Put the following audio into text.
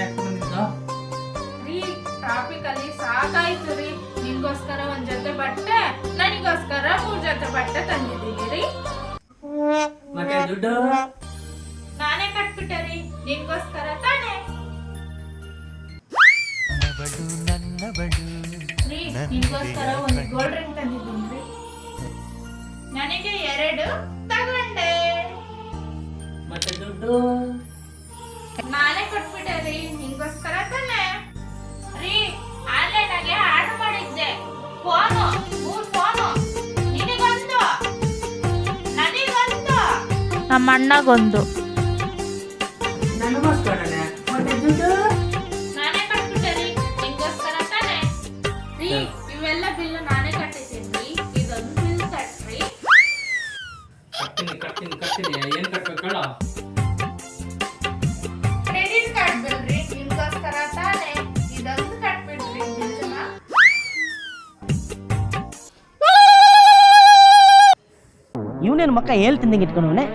ಏನ್ ಹಾಕೊಂಡಿದ್ದು? ರೀ ಟ್ರಾಫಿಕ್ ಅಲ್ಲಿ ಸಾಕಾಯ್ತು ರೀ. ನಿಮ್ಗೋಸ್ಕರ ಒಂದ್ ಜೊತೆ ಬಟ್ಟೆ, ನನಗೋಸ್ಕರ 3 ಜೊತೆ ಬಟ್ಟೆ ತಂದಿದ್ದೀನಿ ರೀ. ಮತ್ತೆ ದುಡ್ಡು? ನಾನೇ ಕಟ್ಬಿಟ್ಟೆ ರೀ, ನಿಮ್ಗೋಸ್ಕರ ತಾನೇ. ರೀ ನಿಮ್ಗೋಸ್ಕರ ಒಂದು ಗೋಲ್ಡ್ ರಿಂಗ್ ತಂದಿದ್ದೀನಿ ರೀ. ನನಗೆ 2 ತಗೊಂಡೆ. ಮತ್ತೆ ದುಡ್ಡು? ನಾನೇ ಕೊಟ್ಬಿಟ್ಟೆ ರೀ, ನಿಮ್ಗೋಸ್ಕರ ತಾನೇ. ರೀ ಆನ್ಲೈನ್ ಆಗಿ ಆರ್ಡರ್ ಮಾಡಿದ್ದೆ ಫೋನು, 3 ಫೋನು. ನಿನಗೊಂದು, ನನಗೊಂದು, ನಮ್ಮ ಅಣ್ಣಗೊಂದು. ನನಗೋಸ್ಕರನೇ. ಮತ್ತೆ ದುಡ್ಡು? ನಾನೇ ಕಟ್ಬಿಟ್ಟೆ ರೀ, ನಿಮ್ಗೋಸ್ಕರ ತಾನೇ. ರೀ ಇವೆಲ್ಲ ಬಿಲ್ ನಾನೇ ಕಟ್ಟಿದ್ದೀನಿ ರೀ. ಇದೊಂದು ಬಿಲ್ ಕಟ್ರಿ. ಕಟ್ತೀನಿ. ಏನ್ ಕಟ್ಬೇಕು ಹೇಳು? ಕ್ರೆಡಿಟ್ ಕಾರ್ಡ್ ಬಿಲ್ ರೀ, ನಿಮ್ಗೋಸ್ಕರ ತಾನೇ. ಇದೊಂದು ಕಟ್ಬಿಡ್ರಿ ಬಿಲ್ನ. ಇವನೇನು ಮಕ್ಕ ಹೇಳ್ತಿದ್ದಂಗೆ ಇಟ್ಕೊಂಡವನೆ.